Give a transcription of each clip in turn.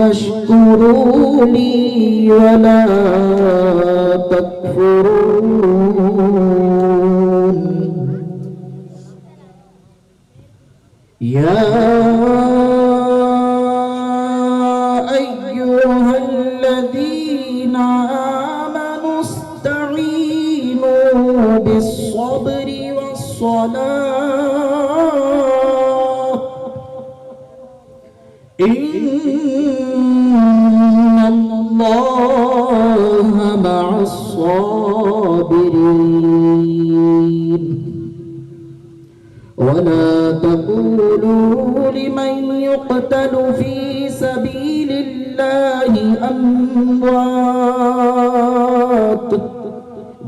واشكروا لي ولا تكفرون. يا أيها الذين آمنوا استعينوا بالصبر والصلاة إن الله مع الصابرين. ولا تقولوا لمن يقتل في سبيل الله أموات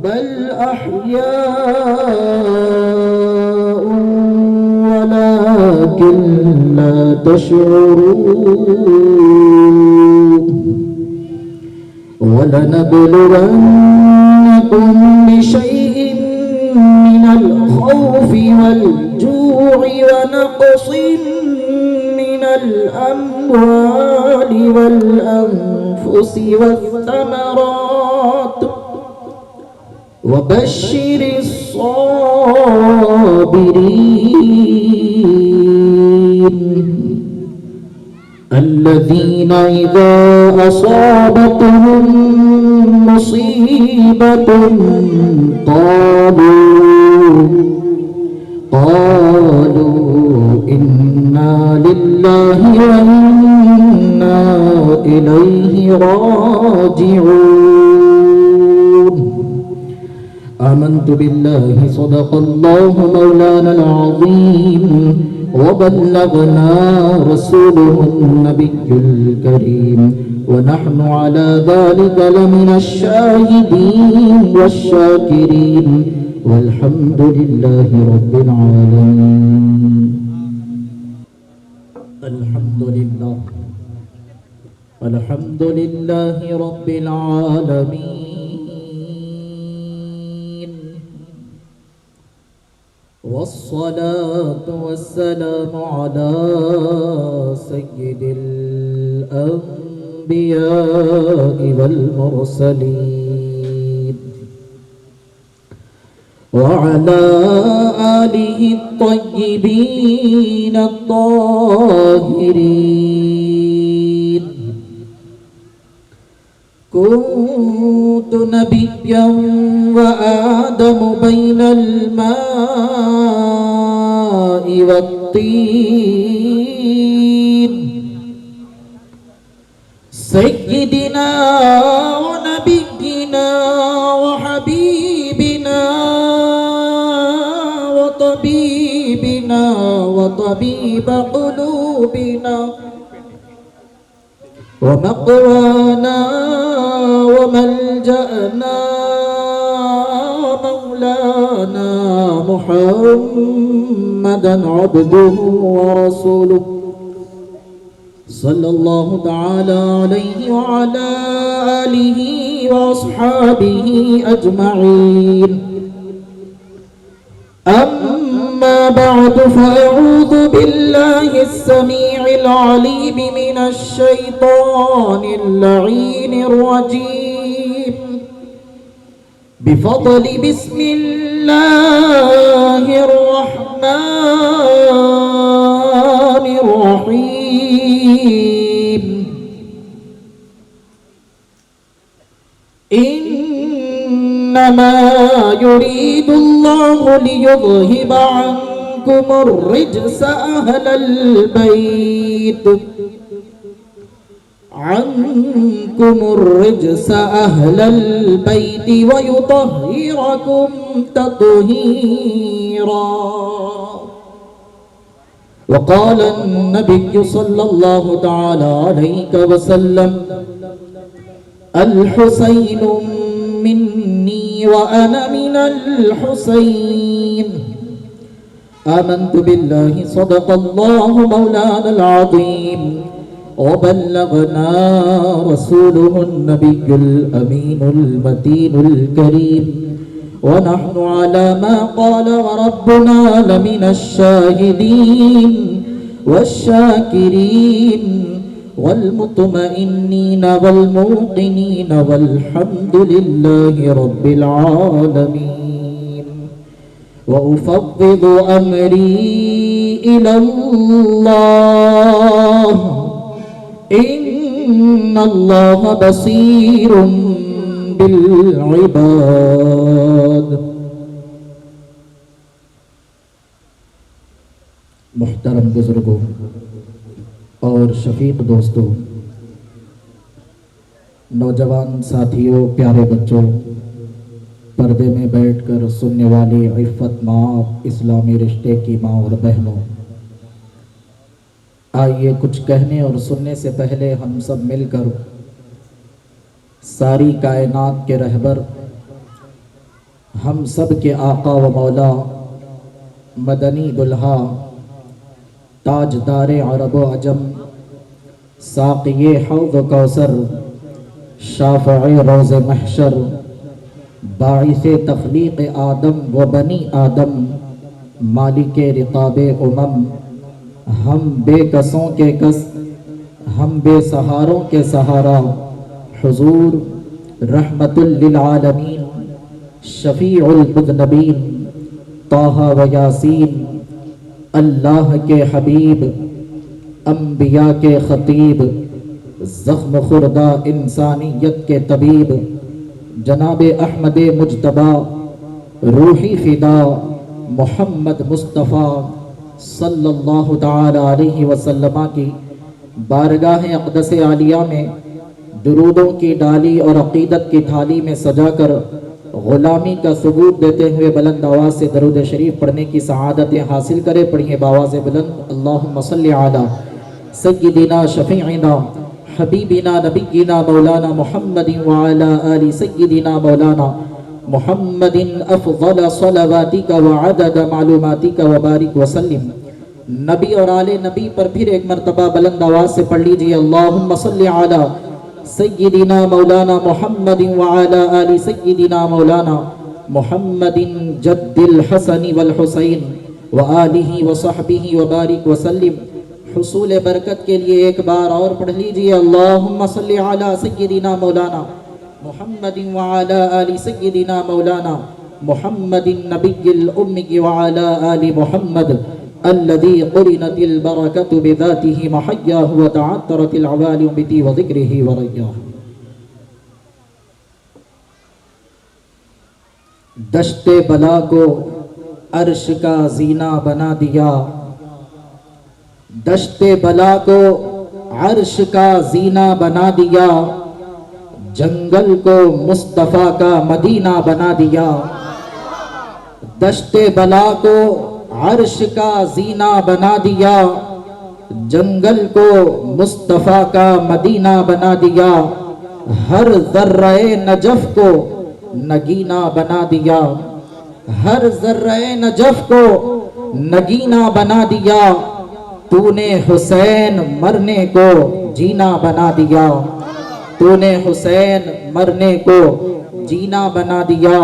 بل أحياء ولكن لا تشعرون. ولنبلونكم بشيء من الخوف والجوع ونقص من الأموال والأنفس والثمرات وبشر الصابرين الذين إذا أصابتهم مصيبة قالوا إنا لله وإنا إليه راجعون. آمنت بالله صدق الله مولانا العظيم وبلغنا رسوله النبي الكريم ونحن على ذلك لمن الشاهدين والشاكرين والحمد لله رب العالمين. الحمد لله رب العالمين والصلاة والسلام على سيد الأنبياء والمرسلين وعلى آله الطيبين الطاهرين. كنت نبيا وآدم بين الماء والطين سيدنا ونبينا وحبيبنا وطبيبنا وطبيب قلوبنا ومقوانا وملجأنا مولانا محمدا عبده ورسوله صلى الله تعالى عليه وعلى آله وأصحابه أجمعين. أما بعد فأعوذ بالله السميع العليم من الشيطان اللعين الرجيم بفضل بسم الله الرحمن الرحيم. إنما يريد الله ليذهب عنكم الرجس أهل البيت ويطهركم تطهيرا. وقال النبي صلى الله تعالى عليه وسلم الحسين مني وأنا من الحسين. آمنت بالله صدق الله مولانا العظيم وبلغنا رسوله النبي الأمين المتين الكريم ونحن على ما قال وربنا لمن الشاهدين والشاكرين والمطمئنين والموقنين والحمد لله رب العالمين وأفوض أمري إلى الله إن الله بصير بالعباد. محترم بزرگوں اور شفیق دوستوں، نوجوان ساتھیوں، پیارے بچوں، پردے میں بیٹھ کر سننے والی عفت ماں، اسلامی رشتے کی ماں اور بہنوں، آئیے کچھ کہنے اور سننے سے پہلے ہم سب مل کر ساری کائنات کے رہبر، ہم سب کے آقا و مولا، مدنی دلہا، تاجدار عرب و عجم، ساقی حوض و کوثر، شافع روز محشر، باعث تخلیق آدم و بنی آدم، مالک رقاب امم، ہم بے کسوں کے کس، ہم بے سہاروں کے سہارا، حضور رحمت للعالمین، شفیع المذنبین، طٰہ و یاسین، اللہ کے حبیب، انبیاء کے خطیب، زخم خوردہ انسانیت کے طبیب، جناب احمد مجتبیٰ، روحی فدا، محمد مصطفیٰ صلی اللہ تعالی علیہ وسلم کی بارگاہ اقدس عالیہ میں درودوں کی ڈالی اور عقیدت کی تھالی میں سجا کر غلامی کا ثبوت دیتے ہوئے بلند آواز سے درود شریف پڑھنے کی سعادتیں حاصل کرے. پڑھیے باواز بلند، اللہم صلی علی سیدنا شفیعنا حبیبنا نبینا مولانا محمد وعلی آل سیدنا مولانا محمد افضل صلواتک وعدد معلوماتک وبارک وسلم. نبی اور آل نبی پر پھر ایک مرتبہ بلند آواز سے پڑھ لیجئے، اللہم صلی علی سیدنا مولانا محمد وعلی آل سیدنا مولانا محمد جد الحسن والحسین وآلہ وصحبہ وبارک وسلم. حصول برکت کے لیے ایک بار اور پڑھ لیجئے، اللہم صلی علی سیدنا مولانا محمد وعلی آل سیدنا مولانا محمد النبی الأمی وعلی آل محمد الذي قرنت البركة بذاته محياه وتعطرت العوالم بذي وذكره ورياه. دشت بلا کو عرش کا زینہ بنا دیا، دشت بلا کو عرش کا زینہ بنا دیا، جنگل کو مصطفیٰ کا مدینہ بنا دیا. دشت بلا کو عرش کا زینہ بنا دیا، جنگل کو مصطفیٰ کا مدینہ بنا دیا، ہر ذرہ نجف کو نگینہ بنا دیا، ہر ذرہ نجف کو نگینہ بنا دیا. تو نے حسین مرنے کو جینا بنا دیا، تو نے حسین مرنے کو جینا بنا دیا.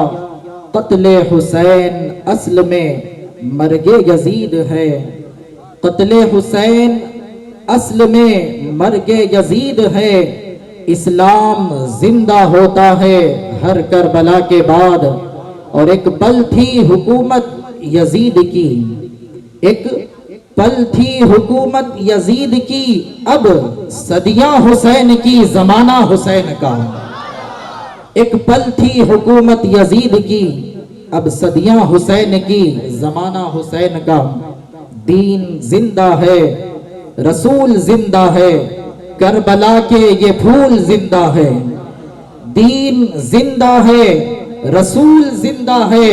قتل حسین اصل میں مرگ یزید ہے، قتل حسین اصل میں مرگ یزید ہے. اسلام زندہ ہوتا ہے ہر کربلا کے بعد، اور ایک پل تھی حکومت یزید کی، ایک پل تھی حکومت یزید کی، اب صدیاں حسین کی زمانہ حسین کا. ایک پل تھی حکومت یزید کی، اب صدیاں حسین کی زمانہ حسین کا. دین زندہ ہے، رسول زندہ ہے، کربلا کے یہ پھول زندہ ہے. دین زندہ ہے، رسول زندہ ہے،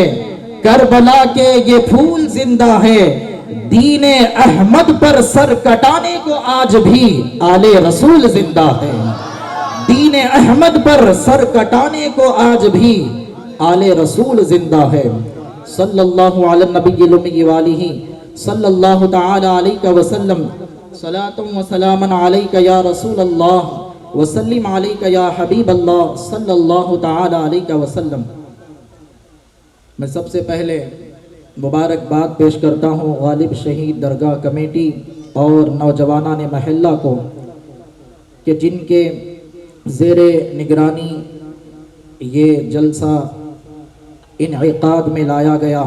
کربلا کے یہ پھول زندہ ہے. دین احمد پر سر کٹانے کو آج بھی آل رسول زندہ ہے. دین احمد پر سر کٹانے کو آج بھی آل رسول زندہ ہے. صلی اللہ علی النبی الأمی وآلہ صلی اللہ تعالی علیہ وسلم. صلاۃ و سلام علیک یا رسول اللہ وسلم علیک یا حبیب اللہ صلی اللہ تعالی علیہ وسلم. میں سب سے پہلے مبارکباد پیش کرتا ہوں غالب شہید درگاہ کمیٹی اور نوجوانان محلہ کو کہ جن کے زیر نگرانی یہ جلسہ انعقاد میں لایا گیا،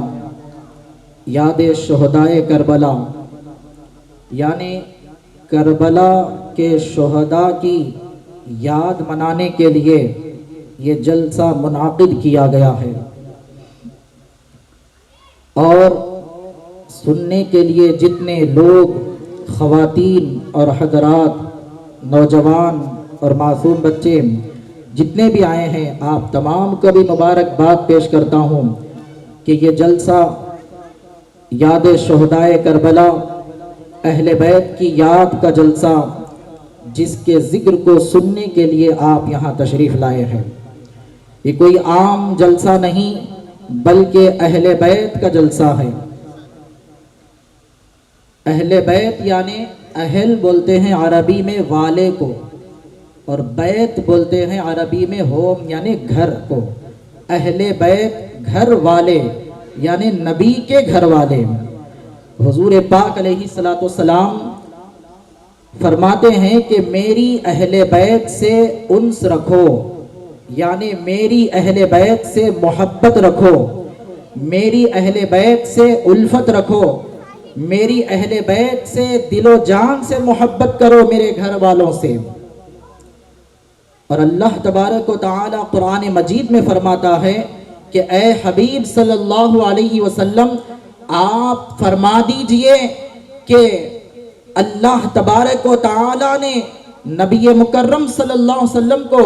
یاد شہدائے کربلا، یعنی کربلا کے شہداء کی یاد منانے کے لیے یہ جلسہ منعقد کیا گیا ہے، اور سننے کے لیے جتنے لوگ، خواتین اور حضرات، نوجوان اور معصوم بچے جتنے بھی آئے ہیں، آپ تمام کو بھی مبارکباد پیش کرتا ہوں کہ یہ جلسہ یاد شہدائے کربلا، اہل بیت کی یاد کا جلسہ، جس کے ذکر کو سننے کے لیے آپ یہاں تشریف لائے ہیں، یہ کوئی عام جلسہ نہیں بلکہ اہل بیت کا جلسہ ہے۔ اہل بیت یعنی اہل بولتے ہیں عربی میں والے کو، اور بیت بولتے ہیں عربی میں ہوم یعنی گھر کو۔ اہل بیت گھر والے یعنی نبی کے گھر والے۔ حضور پاک علیہ السلام فرماتے ہیں کہ میری اہل بیت سے انس رکھو، یعنی میری اہل بیت سے محبت رکھو، میری اہل بیت سے الفت رکھو، میری اہل بیت سے دل و جان سے محبت کرو، میرے گھر والوں سے۔ اور اللہ تبارک و تعالی قرآن مجید میں فرماتا ہے کہ اے حبیب صلی اللہ علیہ وسلم، آپ فرما دیجئے کہ اللہ تبارک و تعالی نے نبی مکرم صلی اللہ علیہ وسلم کو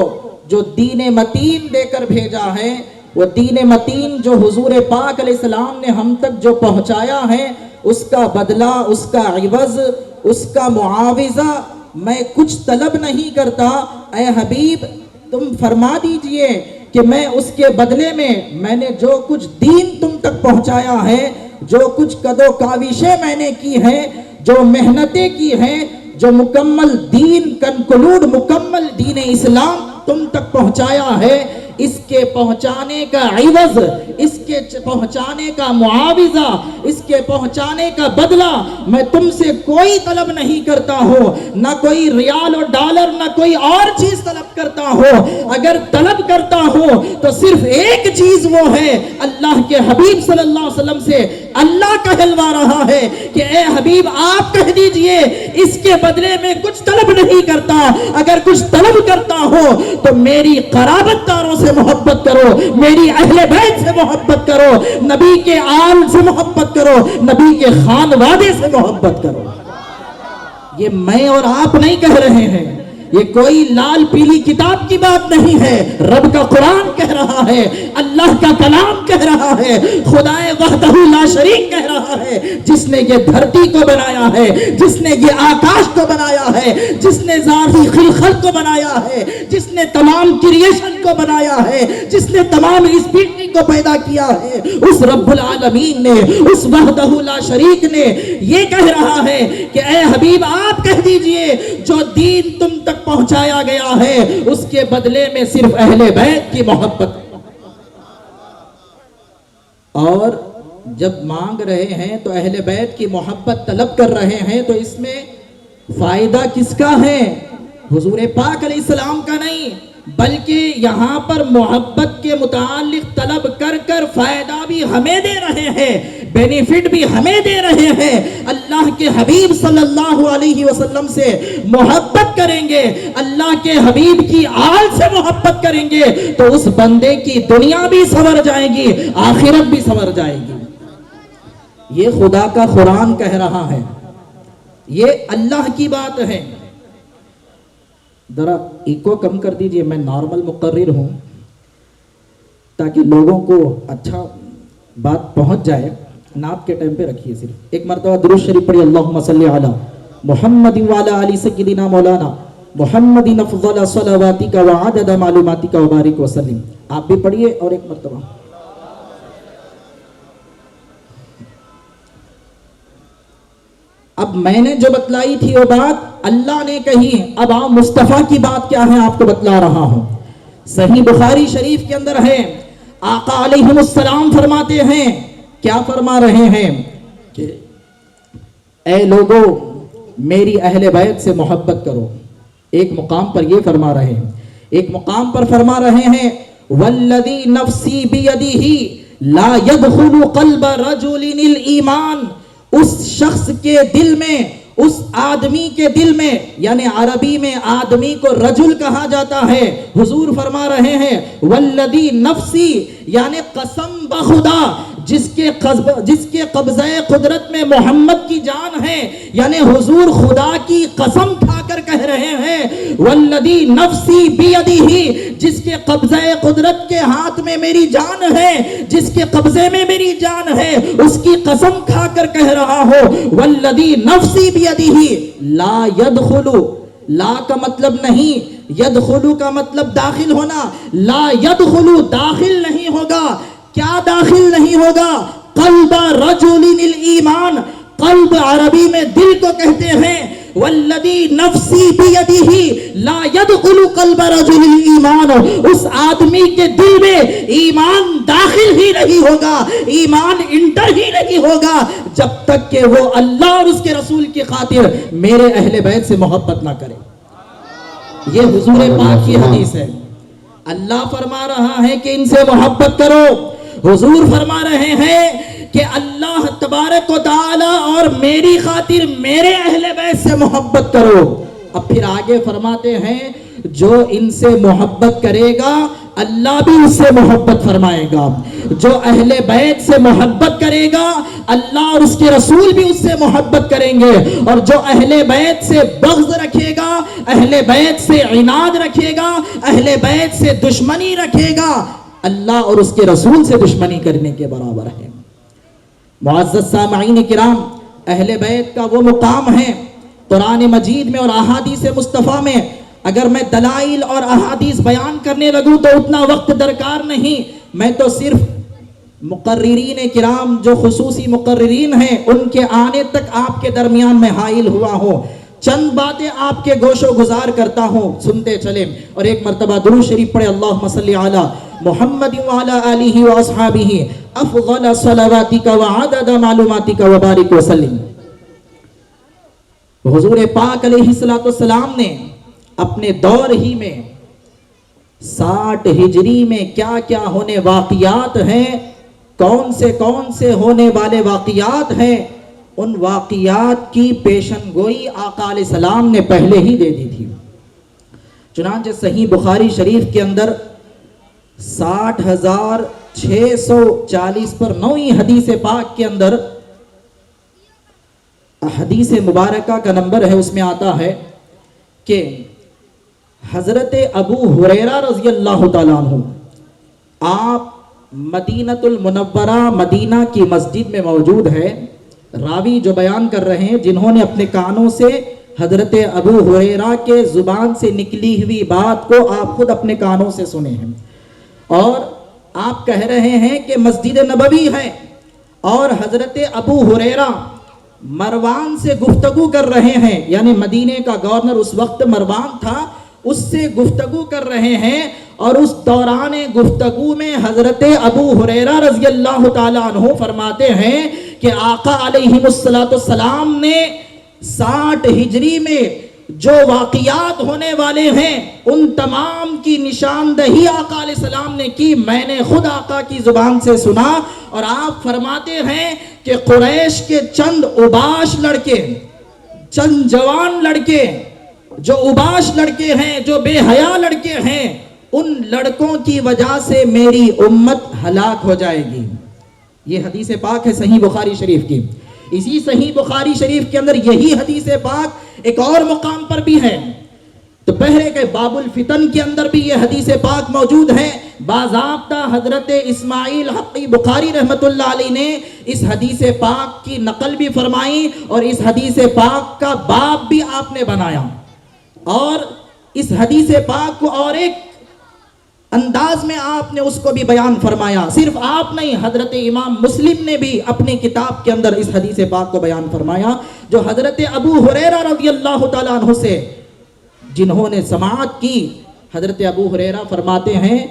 جو دین متین دے کر بھیجا ہے، وہ دین متین جو حضور پاک علیہ السلام نے ہم تک جو پہنچایا ہے، اس کا بدلہ، اس کا عوض، اس کا معاوضہ میں کچھ طلب نہیں کرتا۔ اے حبیب تم فرما دیجئے کہ میں اس کے بدلے میں نے جو کچھ دین تم تک پہنچایا ہے، جو کچھ قدو کاوشیں میں نے کی ہیں، جو محنتیں کی ہیں، جو مکمل دین کنکلوڈ مکمل دین اسلام تم تک پہنچایا ہے، اس کے پہنچانے کا عوض، اس کے پہنچانے کا معاوضہ، اس کے پہنچانے کا بدلہ میں تم سے کوئی طلب نہیں کرتا ہوں، نہ کوئی ریال اور ڈالر، نہ کوئی اور چیز طلب کرتا ہوں۔ اگر طلب کرتا ہوں تو صرف ایک چیز وہ ہے، اللہ کے حبیب صلی اللہ علیہ وسلم سے اللہ کہلوا رہا ہے کہ اے حبیب آپ کہہ دیجئے اس کے بدلے میں کچھ طلب نہیں کرتا، اگر کچھ طلب کرتا ہو تو میری قرابت داروں سے محبت کرو، میری اہل بیت سے محبت کرو، نبی کے آل سے محبت کرو، نبی کے خانوادے سے محبت کرو۔ یہ میں اور آپ نہیں کہہ رہے ہیں، یہ کوئی لال پیلی کتاب کی بات نہیں ہے، رب کا قرآن کہہ رہا ہے، اللہ کا کلام کہہ رہا ہے، خدائے وحدہ لا شریک کہہ رہا ہے، جس نے یہ دھرتی کو بنایا ہے، جس نے یہ آکاش کو بنایا ہے، جس نے ذاتی خلقت کو بنایا ہے، جس نے تمام کریشن کو بنایا ہے، جس نے تمام اسپیٹی کو پیدا کیا ہے، اس رب العالمین نے، اس وحدہ لا شریک نے یہ کہہ رہا ہے کہ اے حبیب آپ کہہ دیجئے جو دین تم تک پہنچایا گیا ہے اس کے بدلے میں صرف اہل بیت کی محبت۔ اور جب مانگ رہے ہیں تو اہل بیت کی محبت طلب کر رہے ہیں تو اس میں فائدہ کس کا ہے؟ حضور پاک علیہ السلام کا نہیں، بلکہ یہاں پر محبت کے متعلق طلب کر کر فائدہ بھی ہمیں دے رہے ہیں، بینیفٹ بھی ہمیں دے رہے ہیں۔ اللہ کے حبیب صلی اللہ علیہ وسلم سے محبت کریں گے، اللہ کے حبیب کی آل سے محبت کریں گے تو اس بندے کی دنیا بھی سنور جائے گی، آخرت بھی سنور جائے گی۔ یہ خدا کا قرآن کہہ رہا ہے، یہ اللہ کی بات ہے۔ ذرا ایکو کم کر دیجئے، میں نارمل مقرر ہوں تاکہ لوگوں کو اچھا بات پہنچ جائے۔ ناپ کے ٹائم پہ رکھیے، صرف ایک مرتبہ درود شریف پڑھی، اللہم صلی علی محمد وعلی آل سیدنا مولانا محمد افضل صلواتک وعدد معلوماتک وبارک وسلم۔ آپ بھی پڑھیے اور ایک مرتبہ۔ اب میں نے جو بتلائی تھی وہ بات اللہ نے کہی، اب آپ مصطفیٰ کی بات کیا ہے آپ کو بتلا رہا ہوں۔ صحیح بخاری شریف کے اندر ہے، آقا علیہ السلام فرماتے ہیں، کیا فرما رہے ہیں کہ اے لوگو میری اہل بیت سے محبت کرو، ایک مقام پر یہ فرما رہے ہیں، ایک مقام پر فرما رہے ہیں والذی نفسی بیدہ لا يدخل قلب رجل الایمان، اس شخص کے دل میں، اس آدمی کے دل میں، یعنی عربی میں آدمی کو رجل کہا جاتا ہے، حضور فرما رہے ہیں والذی نفسی یعنی قسم بخدا جس کے قبضہ قدرت میں محمد کی جان ہے، یعنی حضور خدا کی قسم کھا کر کہہ رہے ہیں والذی نفسی بیدہ، جس کے قبضہ قدرت کے ہاتھ میں میری جان ہے، جس کے قبضے میں میری جان ہے، اس کی قسم کھا کر کہہ رہا ہو والذی نفسی بیدہ لا يدخل، لا کا مطلب نہیں، یدخلو کا مطلب داخل ہونا، لا يدخل داخل نہیں ہوگا، کیا داخل نہیں ہوگا؟ قلب رجل الایمان، قلب عربی میں دل کو کہتے ہیں، والذی نفسی بیدہ لا يدخل قلب رجل الایمان، اس آدمی کے دل میں ایمان داخل ہی نہیں ہوگا، ایمان انٹر ہی نہیں ہوگا جب تک کہ وہ اللہ اور اس کے رسول کی خاطر میرے اہل بیت سے محبت نہ کرے۔ یہ حضور پاک کی حدیث ہے، اللہ فرما رہا ہے کہ ان سے محبت کرو، حضور فرما رہے ہیں کہ اللہ تبارک و تعالی اور میری خاطر میرے اہل بیت سے محبت کرو۔ اب پھر آگے فرماتے ہیں جو ان سے محبت کرے گا اللہ بھی اس سے محبت فرمائے گا، جو اہل بیت سے محبت کرے گا اللہ اور اس کے رسول بھی اس سے محبت کریں گے، اور جو اہل بیت سے بغض رکھے گا، اہل بیت سے عناد رکھے گا، اہل بیت سے دشمنی رکھے گا، اللہ اور اس کے رسول سے دشمنی کرنے کے برابر ہے۔ معزز سامعین کرام، اہل بیت کا وہ مقام ہے قرآن مجید میں اور احادیث مصطفیٰ میں، اگر میں دلائل اور احادیث بیان کرنے لگوں تو اتنا وقت درکار نہیں، میں تو صرف مقررین کرام جو خصوصی مقررین ہیں ان کے آنے تک آپ کے درمیان میں حائل ہوا ہوں، چند باتیں آپ کے گوش و گزار کرتا ہوں، سنتے چلیں، اور ایک مرتبہ درود شریف پڑھے، اللہم صلی علی محمد وعلی آلہ واصحابہ افضل صلواتک وعدد معلوماتک وبارک وسلم۔ حضور پاک علیہ السلام نے اپنے دور ہی میں 60 ہجری میں کیا کیا ہونے واقعات ہیں، کون سے ہونے والے واقعات ہیں، ان واقعات کی پیشن گوئی آقا علیہ السلام نے پہلے ہی دے دی تھی۔ چنانچہ صحیح بخاری شریف کے اندر 60,640 پر 9ویں حدیث پاک کے اندر حدیث مبارکہ کا نمبر ہے، اس میں آتا ہے کہ حضرت ابو ہریرہ رضی اللہ تعالیٰ عنہ آپ مدینۃ المنورہ مدینہ کی مسجد میں موجود ہے، راوی جو بیان کر رہے ہیں جنہوں نے اپنے کانوں سے حضرت ابو ہریرہ کے زبان سے نکلی ہوئی بات کو آپ خود اپنے کانوں سے سنے ہیں، اور آپ کہہ رہے ہیں کہ مسجد نبوی ہے اور حضرت ابو ہریرہ مروان سے گفتگو کر رہے ہیں، یعنی مدینے کا گورنر اس وقت مروان تھا، اس سے گفتگو کر رہے ہیں، اور اس دوران گفتگو میں حضرت ابو ہریرہ رضی اللہ تعالیٰ عنہ فرماتے ہیں کہ آقا علیہ السلام نے 60 ہجری میں جو واقعات ہونے والے ہیں ان تمام کی نشاندہی آقا علیہ السلام نے کی، میں نے خود آقا کی زبان سے سنا، اور آپ فرماتے ہیں کہ قریش کے چند اوباش لڑکے، چند جوان لڑکے، جو اوباش لڑکے ہیں، جو بے حیا لڑکے ہیں، ان لڑکوں کی وجہ سے میری امت ہلاک ہو جائے گی۔ یہ حدیث پاک ہے صحیح بخاری شریف کی۔ اسی صحیح بخاری شریف کے اندر یہی حدیث پاک ایک اور مقام پر بھی ہے، تو پہلے کے باب الفتن کے اندر بھی یہ حدیث پاک موجود ہے، باضابطہ حضرت اسماعیل حقی بخاری رحمت اللہ علیہ نے اس حدیث پاک کی نقل بھی فرمائی، اور اس حدیث پاک کا باب بھی آپ نے بنایا، اور اس حدیث پاک کو اور ایک انداز میں آپ نے اس کو بھی بیان فرمایا۔ صرف آپ نہیں، حضرت امام مسلم نے بھی اپنی کتاب کے اندر اس حدیث پاک کو بیان فرمایا، جو حضرت ابو ہریرہ رضی اللہ تعالیٰ عنہ سے جنہوں نے سماعت کی۔ حضرت ابو ہریرہ فرماتے ہیں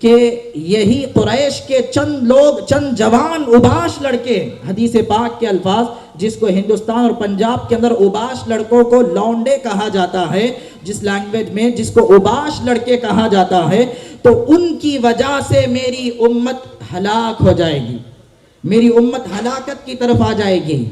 کہ یہی قریش کے چند لوگ، چند جوان اوباش لڑکے، حدیث پاک کے الفاظ جس کو ہندوستان اور پنجاب کے اندر اوباش لڑکوں کو لونڈے کہا جاتا ہے، جس لینگویج میں جس کو اوباش لڑکے کہا جاتا ہے، تو ان کی وجہ سے میری امت ہلاک ہو جائے گی، میری امت ہلاکت کی طرف آ جائے گی۔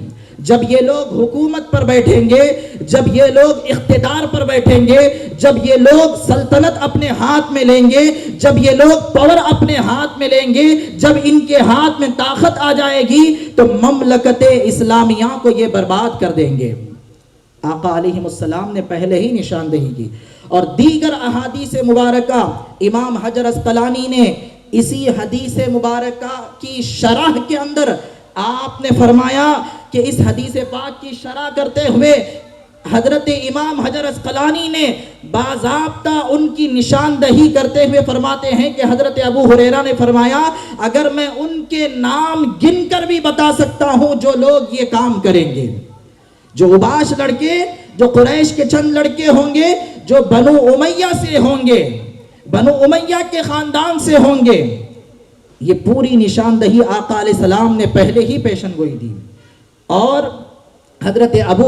جب یہ لوگ حکومت پر بیٹھیں گے، جب یہ لوگ اقتدار پر بیٹھیں گے، جب یہ لوگ سلطنت اپنے ہاتھ میں لیں گے، جب یہ لوگ پاور اپنے ہاتھ میں لیں گے، جب ان کے ہاتھ میں طاقت آ جائے گی تو مملکت اسلامیہ کو یہ برباد کر دیں گے۔ آقا علیہ السلام نے پہلے ہی نشاندہی کی، اور دیگر احادیث مبارکہ امام حجر اسقلانی نے اسی حدیث مبارکہ کی شرح کے اندر آپ نے فرمایا کہ اس حدیث پاک کی شرح کرتے ہوئے حضرت امام حجر اسقلانی نے باضابطہ ان کی نشاندہی کرتے ہوئے فرماتے ہیں کہ حضرت ابو ہریرہ نے فرمایا اگر میں ان کے نام گن کر بھی بتا سکتا ہوں جو لوگ یہ کام کریں گے، جو اوباش لڑکے، جو قریش کے چند لڑکے ہوں گے، جو بنو امیہ سے ہوں گے، بنو امیہ کے خاندان سے ہوں گے، یہ پوری نشاندہی آقا علیہ السلام نے پہلے ہی پیشن گوئی دی۔ اور حضرت ابو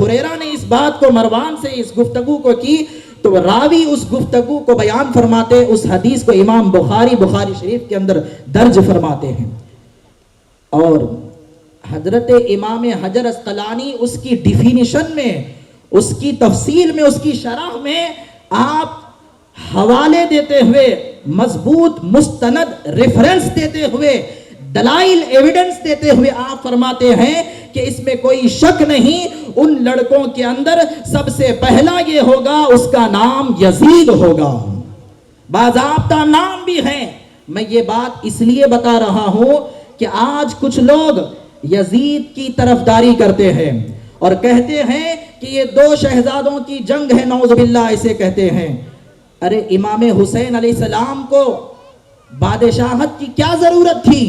ہریرہ نے اس بات کو مروان سے اس گفتگو کو کی، تو راوی اس گفتگو کو بیان فرماتے، اس حدیث کو امام بخاری شریف کے اندر درج فرماتے ہیں۔ اور حضرت امام حجر اسقلانی اس کی ڈیفینیشن میں، اس کی تفصیل میں، اس کی شرح میں آپ حوالے دیتے ہوئے، مضبوط مستند ریفرنس دیتے ہوئے، دلائل ایویڈنس دیتے ہوئے آپ فرماتے ہیں کہ اس میں کوئی شک نہیں، ان لڑکوں کے اندر سب سے پہلا یہ ہوگا، اس کا نام یزید ہوگا، باضابطہ نام بھی ہے۔ میں یہ بات اس لیے بتا رہا ہوں کہ آج کچھ لوگ یزید کی طرفداری کرتے ہیں اور کہتے ہیں کہ یہ دو شہزادوں کی جنگ ہے، نعوذ باللہ ایسے کہتے ہیں۔ ارے امام حسین علیہ السلام کو بادشاہت کی کیا ضرورت تھی؟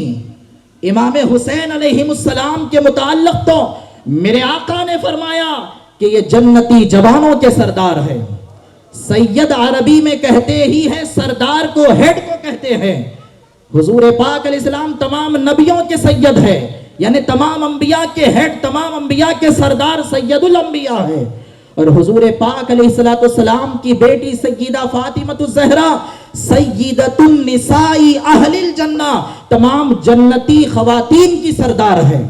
امام حسین علیہ السلام کے متعلق تو میرے آقا نے فرمایا کہ یہ جنتی جوانوں کے سردار ہے۔ سید عربی میں کہتے ہی ہیں، سردار کو ہیڈ کو کہتے ہیں۔ حضور پاک علیہ السلام تمام نبیوں کے سید ہے، یعنی تمام انبیاء کے ہیڈ، تمام انبیاء کے سردار سید الانبیاء ہے۔ اور حضور پاک علیہ السلام کی بیٹی سیدہ فاطمہ الزہرا سیدۃ النساء اہل الجنہ، تمام جنتی خواتین کی سردار ہے،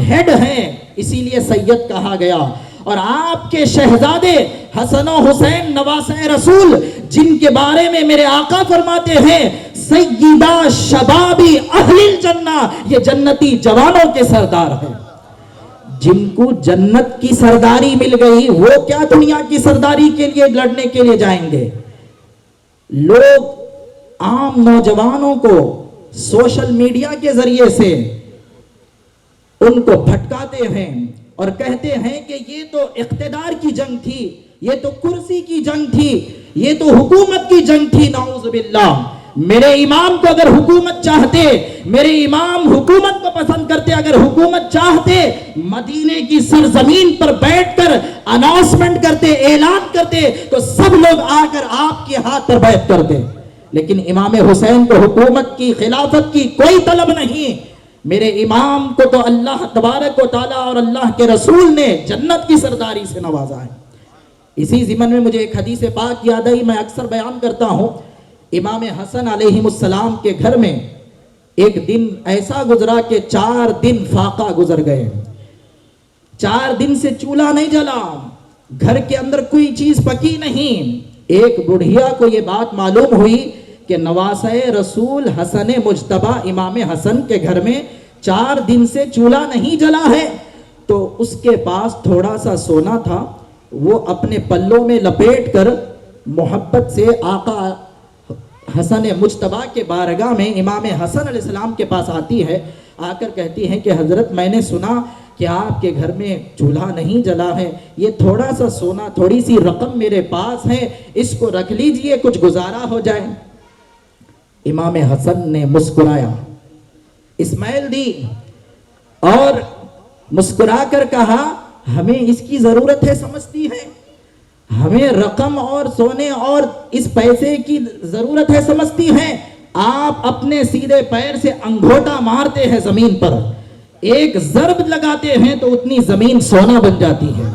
ہیڈ ہیں، اسی لیے سید کہا گیا۔ اور آپ کے شہزادے حسن و حسین نواسۂ رسول، جن کے بارے میں میرے آقا فرماتے ہیں سیدہ شبابی اہل الجنہ، یہ جنتی جوانوں کے سردار ہیں۔ جن کو جنت کی سرداری مل گئی، وہ کیا دنیا کی سرداری کے لیے لڑنے کے لیے جائیں گے؟ لوگ عام نوجوانوں کو سوشل میڈیا کے ذریعے سے ان کو بھٹکاتے ہیں اور کہتے ہیں کہ یہ تو اقتدار کی جنگ تھی، یہ تو کرسی کی جنگ تھی، یہ تو حکومت کی جنگ تھی، نعوذ باللہ۔ میرے امام کو اگر حکومت چاہتے، میرے امام حکومت کو پسند کرتے، اگر حکومت چاہتے، مدینے کی سرزمین پر بیٹھ کر اناؤنسمنٹ کرتے، اعلان کرتے، تو سب لوگ آ کر آپ کے ہاتھ پر بیعت کرتے۔ لیکن امام حسین کو حکومت کی، خلافت کی کوئی طلب نہیں۔ میرے امام کو تو اللہ تبارک و تعالیٰ اور اللہ کے رسول نے جنت کی سرداری سے نوازا ہے۔ اسی ضمن میں مجھے ایک حدیث پاک یاد آئی، میں اکثر بیان کرتا ہوں۔ امام حسن علیہ السلام کے گھر میں ایک دن ایسا گزرا کہ 4 دن فاقہ گزر گئے، 4 دن سے چولہا نہیں جلا، گھر کے اندر کوئی چیز پکی نہیں۔ ایک بڑھیا کو یہ بات معلوم ہوئی کہ نواسۂ رسول حسن مجتبیٰ امام حسن کے گھر میں 4 دن سے چولہا نہیں جلا ہے، تو اس کے پاس تھوڑا سا سونا تھا، وہ اپنے پلوں میں لپیٹ کر محبت سے آقا حسن مجتبیٰ کے بارگاہ میں امام حسن علیہ السلام کے پاس آتی ہے، آ کر کہتی ہیں کہ حضرت میں نے سنا کہ آپ کے گھر میں چولہا نہیں جلا ہے، یہ تھوڑا سا سونا، تھوڑی سی رقم میرے پاس ہے، اس کو رکھ لیجئے، کچھ گزارا ہو جائے۔ امام حسن نے مسکرایا، اسمائل دی اور مسکرا کر کہا ہمیں اس کی ضرورت ہے، سمجھتی ہے ہمیں رقم اور سونے اور اس پیسے کی ضرورت ہے، سمجھتی ہیں؟ آپ اپنے سیدھے پیر سے انگوٹا مارتے ہیں زمین پر، ایک ضرب لگاتے ہیں تو اتنی زمین سونا بن جاتی ہے۔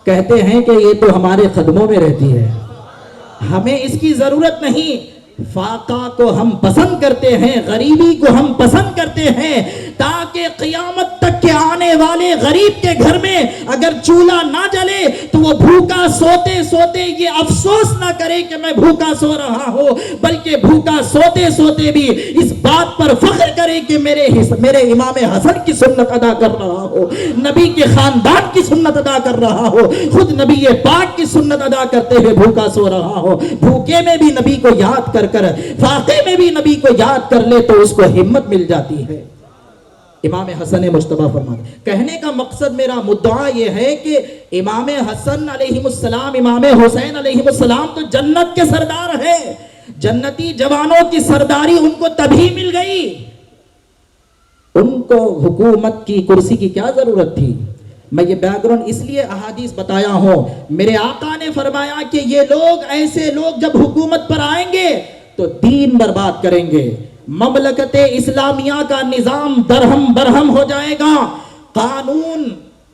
کہتے ہیں کہ یہ تو ہمارے قدموں میں رہتی ہے، ہمیں اس کی ضرورت نہیں. فاقہ کو ہم پسند کرتے ہیں، غریبی کو ہم پسند کرتے ہیں، تاکہ قیامت تک کے آنے والے غریب کے گھر میں اگر چولہا نہ جلے تو وہ بھوکا سوتے سوتے یہ افسوس نہ کرے کہ میں بھوکا سو رہا ہوں، بلکہ بھوکا سوتے سوتے بھی اس بات پر فخر کرے کہ میرے امام حسن کی سنت ادا کر رہا ہو، نبی کے خاندان کی سنت ادا کر رہا ہو، خود نبی پاک کی سنت ادا کرتے ہوئے بھوکا سو رہا ہو. بھوکے میں بھی نبی کو یاد کر فاقے میں بھی نبی کو یاد کر لے تو اس کو ہمت مل جاتی ہے. امام حسن مجتبی فرماتے ہیں. کہنے کا مقصد میرا مدعا یہ ہے کہ امام حسن علیہ السلام، امام حسین علیہ السلام تو جنت کے سردار ہیں. جنتی جوانوں کی سرداری ان کو تبھی مل گئی، ان کو حکومت کی کرسی کی کیا ضرورت تھی. میں یہ بیک گراؤنڈ اس لیے احادیث بتایا ہوں، میرے آقا نے فرمایا کہ یہ لوگ، ایسے لوگ جب حکومت پر آئیں گے تو دین برباد کریں گے، مملکت اسلامیہ کا نظام درہم برہم ہو جائے گا، قانون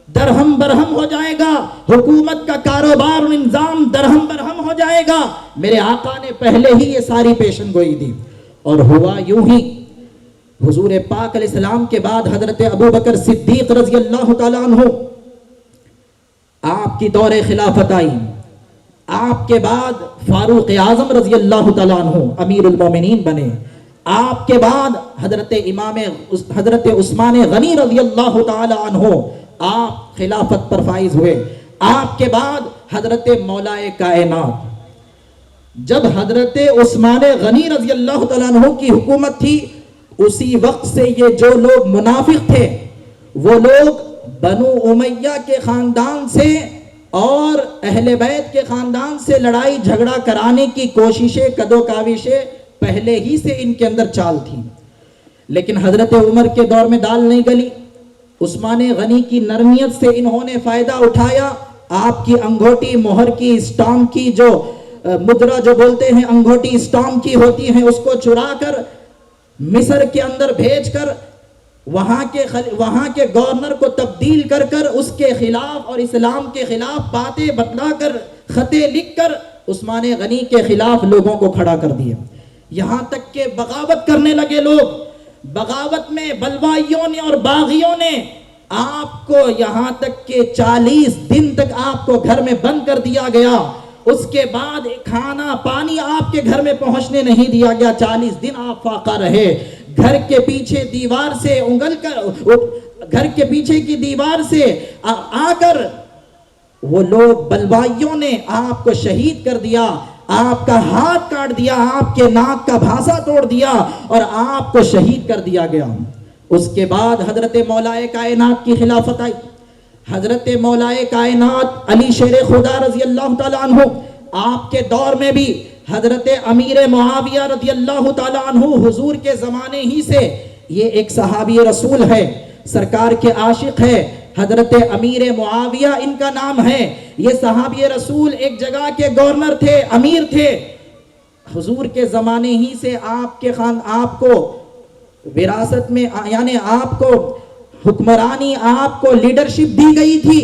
درہم برہم ہو جائے گا، حکومت کا کاروبار و نظام درہم برہم ہو جائے گا. میرے آقا نے پہلے ہی یہ ساری پیشن گوئی دی. اور ہوا یوں ہی، حضور پاک علیہ السلام کے بعد حضرت ابو بکر صدیق رضی اللہ تعالیٰ عنہ آپ کی دور خلافت آئی. آپ کے بعد فاروق اعظم رضی اللہ تعالیٰ عنہ امیر المومنین بنے. آپ کے بعد حضرت عثمان غنی رضی اللہ تعالیٰ عنہ آپ خلافت پر فائز ہوئے. آپ کے بعد حضرت مولا کائنات. جب حضرت عثمان غنی رضی اللہ تعالیٰ عنہ کی حکومت تھی، اسی وقت سے یہ جو لوگ منافق تھے، وہ لوگ بنو امیہ کے خاندان سے اور اہل بیت کے خاندان سے لڑائی جھگڑا کرانے کی کوششیں، کدو کاوشیں پہلے ہی سے ان کے اندر چال تھی. لیکن حضرت عمر کے دور میں دال نہیں گلی. عثمان غنی کی نرمیت سے انہوں نے فائدہ اٹھایا. آپ کی انگوٹی مہر کی، اسٹامپ کی، جو مدرا جو بولتے ہیں انگوٹی اسٹامپ کی ہوتی ہیں، اس کو چرا کر مصر کے اندر بھیج کر وہاں کے گورنر کو تبدیل کر کر اس کے خلاف اور اسلام کے خلاف باتیں بتلا کر، خطیں لکھ کر عثمان غنی کے خلاف لوگوں کو کھڑا کر دیا. یہاں تک کہ بغاوت کرنے لگے لوگ. بغاوت میں بلوائیوں نے اور باغیوں نے آپ کو یہاں تک کہ 40 دن تک آپ کو گھر میں بند کر دیا گیا. اس کے بعد کھانا پانی آپ کے گھر میں پہنچنے نہیں دیا گیا. 40 دن آپ فاقہ رہے. گھر کے پیچھے دیوار سے گھر کے پیچھے کی دیوار سے آ کر وہ لوگ بلوائیوں نے آپ کو شہید کر دیا. آپ کا ہاتھ کاٹ دیا، آپ کے ناک کا بھانسا توڑ دیا اور آپ کو شہید کر دیا گیا. اس کے بعد حضرت مولا کائنات کی خلافت آئی. حضرت مولا کائنات علی شیر خدا رضی اللہ تعالیٰ عنہ، آپ کے دور میں بھی حضرت امیر معاویہ رضی اللہ تعالیٰ عنہ حضور کے زمانے ہی سے، یہ ایک صحابی رسول ہے، سرکار کے عاشق ہے. حضرت امیر معاویہ ان کا نام ہے. یہ صحابی رسول ایک جگہ کے گورنر تھے، امیر تھے. حضور کے زمانے ہی سے آپ کو وراثت میں، یعنی آپ کو حکمرانی، آپ کو لیڈرشپ دی گئی تھی.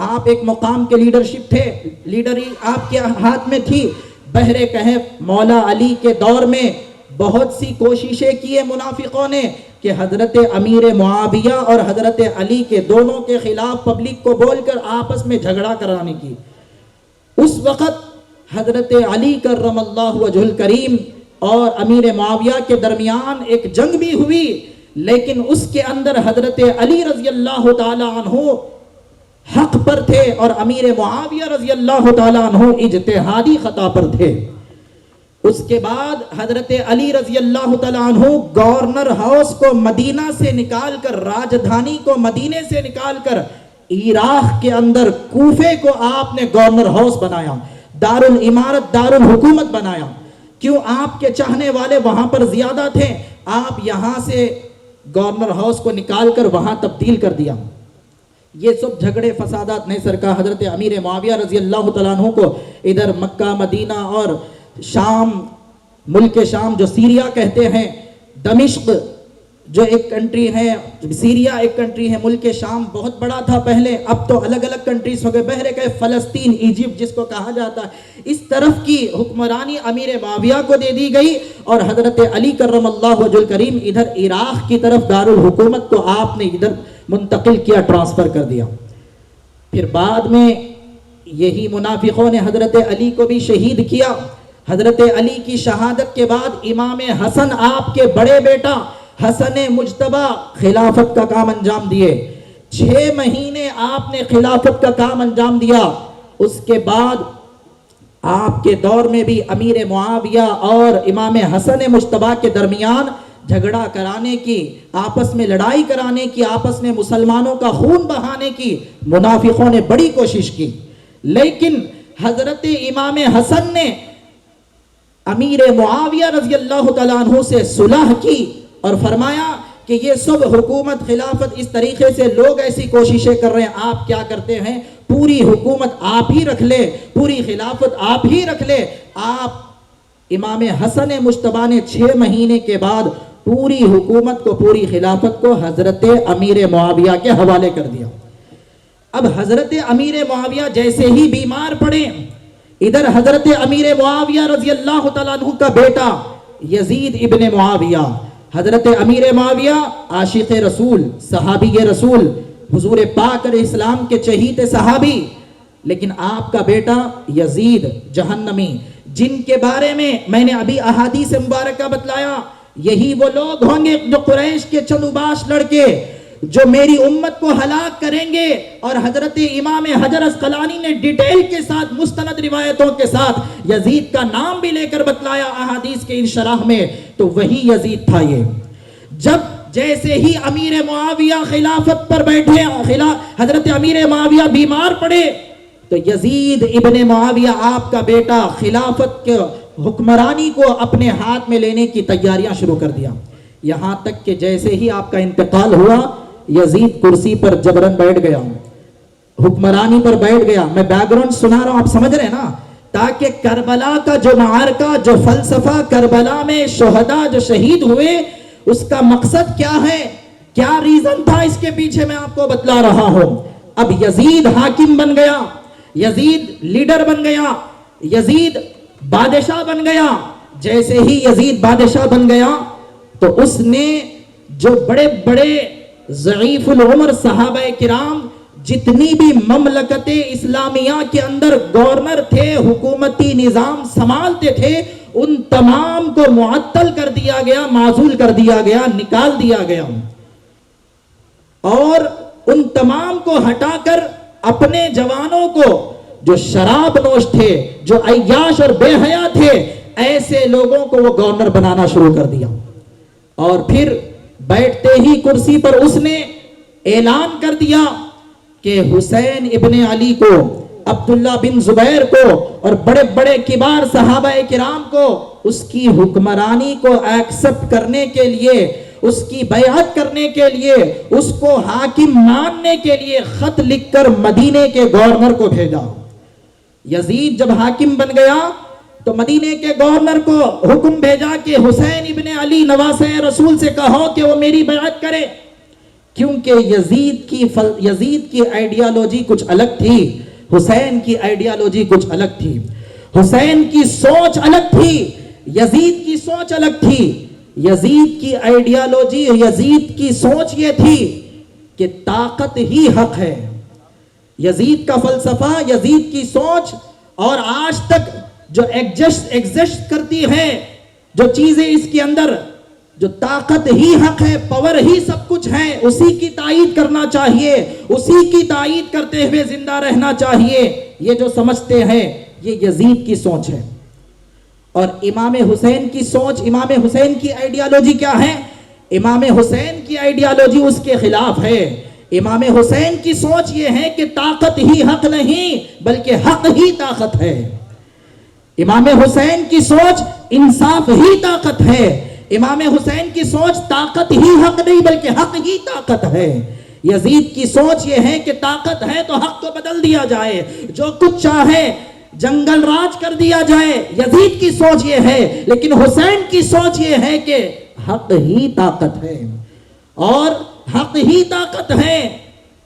آپ ایک مقام کے لیڈرشپ تھے، لیڈری آپ کے ہاتھ میں تھی. بہر کہف مولا علی کے دور میں بہت سی کوششیں کیے منافقوں نے کہ حضرت امیر معاویہ اور حضرت علی کے دونوں کے خلاف پبلک کو بول کر آپس میں جھگڑا کرانے کی. اس وقت حضرت علی کرم اللہ وجہ الکریم اور امیر معاویہ کے درمیان ایک جنگ بھی ہوئی، لیکن اس کے اندر حضرت علی رضی اللہ تعالی عنہ حق پر تھے اور امیر معاویہ رضی اللہ تعالی عنہ اجتہادی خطا پر تھے. اس کے بعد حضرت علی رضی اللہ تعالی عنہ گورنر ہاؤس کو مدینہ سے نکال کر، راجدھانی کو مدینے سے نکال کر عراق کے اندر کوفے کو آپ نے گورنر ہاؤس بنایا، دارالامارت، دارالحکومت بنایا. کیوں؟ آپ کے چاہنے والے وہاں پر زیادہ تھے. آپ یہاں سے گورنر ہاؤس کو نکال کر وہاں تبدیل کر دیا. یہ سب جھگڑے فسادات نہیں سرکار حضرت امیر معاویہ رضی اللہ تعالیٰ عنہ کو ادھر مکہ مدینہ اور شام، ملک شام جو سیریا کہتے ہیں، دمشق، جو ایک کنٹری ہے سیریا، ایک کنٹری ہے ملک شام، بہت بڑا تھا پہلے، اب تو الگ الگ کنٹریز ہو گئے، بحر کہ فلسطین، ایجپٹ جس کو کہا جاتا ہے، اس طرف کی حکمرانی امیر معاویہ کو دے دی گئی، اور حضرت علی کرم اللہ وجہ الکریم ادھر عراق کی طرف دارالحکومت کو آپ نے ادھر منتقل کیا، ٹرانسفر کر دیا۔ پھر بعد میں یہی منافقوں نے حضرت علی کو بھی شہید کیا۔ حضرت علی کی شہادت کے بعد امام حسن آپ کے بڑے بیٹا حسن مجتبی خلافت کا کام انجام دیے، 6 مہینے آپ نے خلافت کا کام انجام دیا۔ اس کے بعد آپ کے دور میں بھی امیر معاویہ اور امام حسن مجتبی کے درمیان جھگڑا کرانے کی، آپس میں لڑائی کرانے کی، آپس میں مسلمانوں کا خون بہانے کی منافقوں نے بڑی کوشش کی، لیکن حضرت امام حسن نے امیر معاویہ رضی اللہ تعالیٰ عنہ سے صلح کی اور فرمایا کہ یہ سب حکومت خلافت اس طریقے سے لوگ ایسی کوششیں کر رہے ہیں، آپ کیا کرتے ہیں، پوری حکومت آپ ہی رکھ لے، پوری خلافت آپ ہی رکھ لے۔ آپ امام حسن مجتبی نے 6 مہینے کے بعد پوری حکومت کو، پوری خلافت کو حضرت امیر معاویہ کے حوالے کر دیا۔ اب حضرت امیر معاویہ جیسے ہی بیمار پڑے، ادھر حضرت امیر معاویہ رضی اللہ تعالیٰ عنہ کا بیٹا یزید ابن معاویہ، حضرت امیر معاویہ عاشق رسول، صحابی رسول، حضور پاک علیہ السلام کے چہیتے صحابی، لیکن آپ کا بیٹا یزید جہنمی، جن کے بارے میں میں نے ابھی احادیث مبارکہ بتلایا، یہی وہ لوگ ہوں گے جو قریش کے چندوباش لڑکے جو میری امت کو ہلاک کریں گے۔ اور حضرت امام حجر اسقلانی نے ڈیٹیل کے ساتھ مستند روایتوں کے ساتھ یزید کا نام بھی لے کر بتلایا احادیث کے ان شرح میں، تو وہی یزید تھا۔ یہ جب جیسے ہی امیر معاویہ خلافت پر بیٹھے، حضرت امیر معاویہ بیمار پڑے، تو یزید ابن معاویہ آپ کا بیٹا خلافت کے حکمرانی کو اپنے ہاتھ میں لینے کی تیاریاں شروع کر دیا۔ یہاں تک کہ جیسے ہی آپ کا انتقال ہوا، یزید کرسی پر جبرن بیٹھ گیا، حکمرانی پر بیٹھ گیا۔ میں بیک گراؤنڈ سنا رہا ہوں، آپ سمجھ رہے ہیں نا، تاکہ کربلا کا جو معرکہ، جو فلسفہ کربلا میں شہداء جو شہید ہوئے، اس کا مقصد کیا ہے، کیا ریزن تھا اس کے پیچھے، میں آپ کو بتلا رہا ہوں۔ اب یزید حاکم بن گیا، یزید لیڈر بن گیا، یزید بادشاہ بن گیا۔ جیسے ہی یزید بادشاہ بن گیا تو اس نے جو بڑے بڑے ضعیف العمر صحابہ کرام جتنی بھی مملکت اسلامیہ کے اندر گورنر تھے، حکومتی نظام سنبھالتے تھے، ان تمام کو معطل کر دیا گیا، معزول کر دیا گیا، نکال دیا گیا، اور ان تمام کو ہٹا کر اپنے جوانوں کو، جو شراب نوش تھے، جو عیاش اور بے حیا تھے، ایسے لوگوں کو وہ گورنر بنانا شروع کر دیا۔ اور پھر بیٹھتے ہی کرسی پر اس نے اعلان کر دیا کہ حسین ابن علی کو، عبداللہ بن زبیر کو اور بڑے بڑے کبار صحابہ کرام کو اس کی حکمرانی کو ایکسپٹ کرنے کے لیے، اس کی بیعت کرنے کے لیے، اس کو حاکم ماننے کے لیے خط لکھ کر مدینے کے گورنر کو بھیجا۔ یزید جب حاکم بن گیا تو مدینے کے گورنر کو حکم بھیجا کہ حسین ابن علی نواسہ رسول سے کہو کہ وہ میری بیعت کرے، کیونکہ یزید کی آئیڈیالوجی کچھ الگ تھی، حسین کی آئیڈیالوجی کچھ الگ تھی، حسین کی سوچ الگ تھی، یزید کی سوچ الگ تھی۔ یزید کی آئیڈیالوجی، یزید کی سوچ یہ تھی کہ طاقت ہی حق ہے۔ یزید کا فلسفہ، یزید کی سوچ، اور آج تک جو ایگزسٹ کرتی ہے جو چیزیں اس کے اندر، جو طاقت ہی حق ہے، پاور ہی سب کچھ ہے، اسی کی تائید کرنا چاہیے، اسی کی تائید کرتے ہوئے زندہ رہنا چاہیے، یہ جو سمجھتے ہیں یہ یزید کی سوچ ہے۔ اور امام حسین کی سوچ، امام حسین کی آئیڈیالوجی کیا ہے؟ امام حسین کی آئیڈیالوجی اس کے خلاف ہے۔ امام حسین کی سوچ یہ ہے کہ طاقت ہی حق نہیں بلکہ حق ہی طاقت ہے۔ امام حسین کی سوچ انصاف ہی طاقت ہے۔ امام حسین کی سوچ طاقت ہی حق نہیں بلکہ حق ہی طاقت ہے۔ یزید کی سوچ یہ ہے کہ طاقت ہے تو حق کو بدل دیا جائے، جو کچھ چاہے جنگل راج کر دیا جائے۔ یزید کی سوچ یہ ہے، لیکن حسین کی سوچ یہ ہے کہ حق ہی طاقت ہے۔ اور حق ہی طاقت ہے.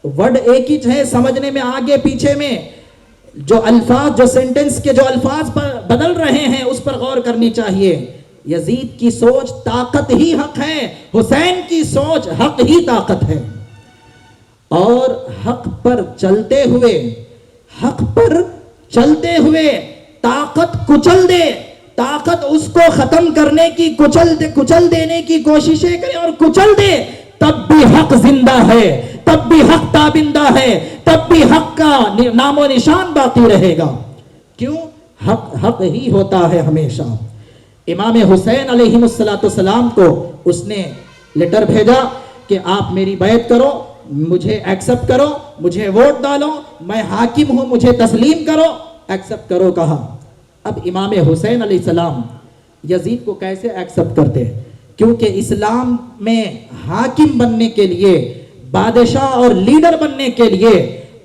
ورڈ ایک ہی ہے, سمجھنے میں آگے پیچھے میں جو الفاظ, جو سینٹنس کے جو الفاظ پر بدل رہے ہیں اس پر غور کرنی چاہیے. یزید کی سوچ طاقت ہی حق ہے, حسین کی سوچ حق ہی طاقت ہے. اور حق پر چلتے ہوئے طاقت کچل دے, طاقت اس کو ختم کرنے کی, کچل دینے کی کوششیں کرے اور کچل دے, تب بھی حق زندہ ہے, تب بھی حق تابندہ ہے, تب بھی حق کا نام و نشان باقی رہے گا. کیوں؟ حق ہی ہوتا ہے ہمیشہ. امام حسین علیہ السلام کو اس نے لیٹر بھیجا کہ آپ میری بیعت کرو, مجھے ایکسپٹ کرو, مجھے ووٹ ڈالو, میں حاکم ہوں, مجھے تسلیم کرو, ایکسپٹ کرو کہا. اب امام حسین علیہ السلام یزید کو کیسے ایکسپٹ کرتے؟ کیونکہ اسلام میں حاکم بننے کے لیے, بادشاہ اور لیڈر بننے کے لیے,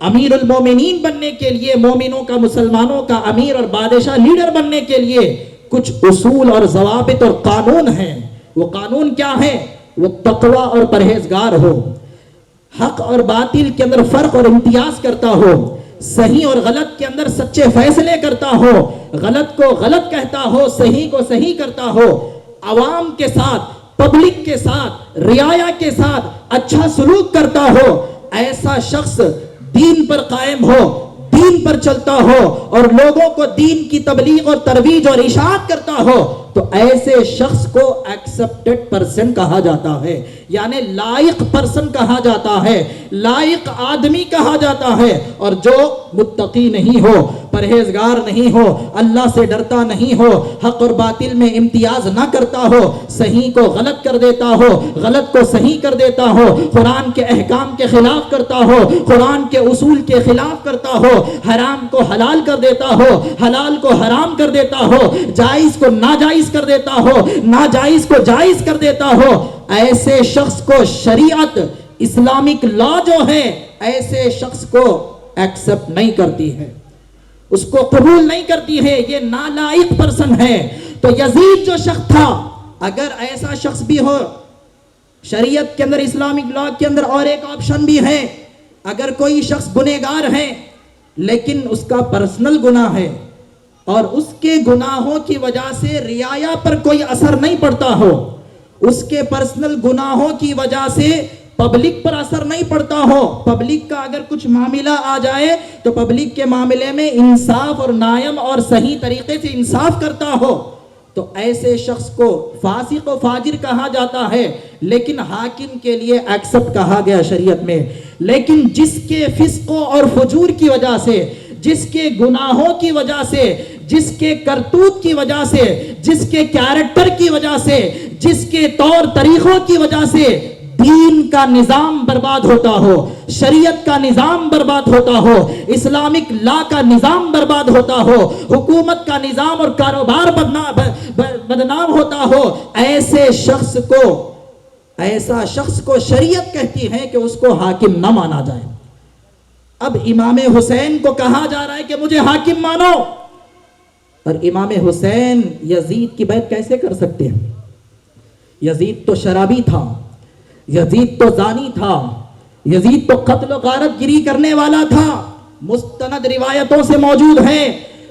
امیر المومنین بننے کے لیے, مومنوں کا, مسلمانوں کا امیر اور بادشاہ لیڈر بننے کے لیے کچھ اصول اور ضوابط اور قانون ہیں. وہ قانون کیا ہے؟ وہ تقوی اور پرہیزگار ہو, حق اور باطل کے اندر فرق اور امتیاز کرتا ہو, صحیح اور غلط کے اندر سچے فیصلے کرتا ہو, غلط کو غلط کہتا ہو, صحیح کو صحیح کرتا ہو, عوام کے ساتھ, پبلک کے ساتھ, رعایا کے ساتھ اچھا سلوک کرتا ہو. ایسا شخص دین پر قائم ہو, دین پر چلتا ہو اور لوگوں کو دین کی تبلیغ اور ترویج اور اشاعت کرتا ہو, تو ایسے شخص کو ایکسپٹڈ پرسن کہا جاتا ہے, یعنی لائق پرسن کہا جاتا ہے, لائق آدمی کہا جاتا ہے. اور جو متقی نہیں ہو, پرہیزگار نہیں ہو, اللہ سے ڈرتا نہیں ہو, حق اور باطل میں امتیاز نہ کرتا ہو, صحیح کو غلط کر دیتا ہو, غلط کو صحیح کر دیتا ہو, قرآن کے احکام کے خلاف کرتا ہو, قرآن کے اصول کے خلاف کرتا ہو, حرام کو حلال کر دیتا ہو, حلال کو حرام کر دیتا ہو, جائز کو ناجائز کر دیتا ہو, ناجائز کو جائز کر دیتا ہو, ایسے شخص کو شریعت, اسلامک لا جو ہے, ایسے شخص کو ایکسپٹ نہیں کرتی ہے, اس کو قبول نہیں کرتی ہے, یہ نالائق پرسن ہے. تو یزید جو شخص تھا, اگر ایسا شخص بھی ہو, شریعت کے اندر, اسلامک لا کے اندر اور ایک آپشن بھی ہے, اگر کوئی شخص گنہگار ہے لیکن اس کا پرسنل گناہ ہے اور اس کے گناہوں کی وجہ سے رعایا پر کوئی اثر نہیں پڑتا ہو, اس کے پرسنل گناہوں کی وجہ سے پبلک پر اثر نہیں پڑتا ہو, پبلک کا اگر کچھ معاملہ آ جائے تو پبلک کے معاملے میں انصاف اور نائم اور صحیح طریقے سے انصاف کرتا ہو, تو ایسے شخص کو فاسق و فاجر کہا جاتا ہے, لیکن حاکم کے لیے ایکسپٹ کہا گیا شریعت میں. لیکن جس کے فسق اور فجور کی وجہ سے, جس کے گناہوں کی وجہ سے, جس کے کرتوت کی وجہ سے, جس کے کیریکٹر کی وجہ سے, جس کے طور طریقوں کی وجہ سے دین کا نظام برباد ہوتا ہو, شریعت کا نظام برباد ہوتا ہو, اسلامک لا کا نظام برباد ہوتا ہو, حکومت کا نظام اور کاروبار بدنام ہوتا ہو, ایسا شخص کو شریعت کہتی ہے کہ اس کو حاکم نہ مانا جائے. اب امام حسین کو کہا جا رہا ہے کہ مجھے حاکم مانو, اور امام حسین یزید کی بیعت کیسے کر سکتے ہیں؟ یزید تو شرابی تھا, یزید تو زانی تھا, یزید تو قتل و غارت گری کرنے والا تھا. مستند روایتوں سے موجود ہے,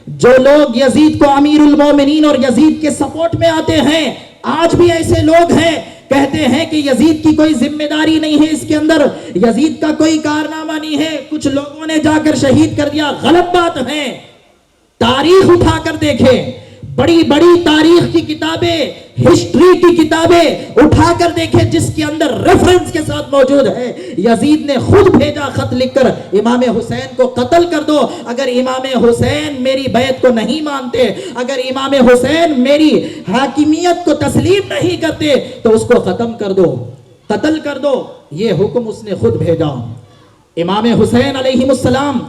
جو لوگ یزید کو امیر المومنین اور یزید کے سپورٹ میں آتے ہیں, آج بھی ایسے لوگ ہیں, کہتے ہیں کہ یزید کی کوئی ذمہ داری نہیں ہے اس کے اندر, یزید کا کوئی کارنامہ نہیں ہے, کچھ لوگوں نے جا کر شہید کر دیا. غلط بات ہے. تاریخ اٹھا کر دیکھیں, بڑی بڑی تاریخ کی کتابیں, ہسٹری کی کتابیں اٹھا کر دیکھیں, جس کے اندر ریفرنس کے ساتھ موجود ہے. یزید نے خود بھیجا خط لکھ کر, امام حسین کو قتل کر دو, اگر امام حسین میری بیعت کو نہیں مانتے, اگر امام حسین میری حاکمیت کو تسلیم نہیں کرتے تو اس کو ختم کر دو, قتل کر دو. یہ حکم اس نے خود بھیجا. امام حسین علیہ السلام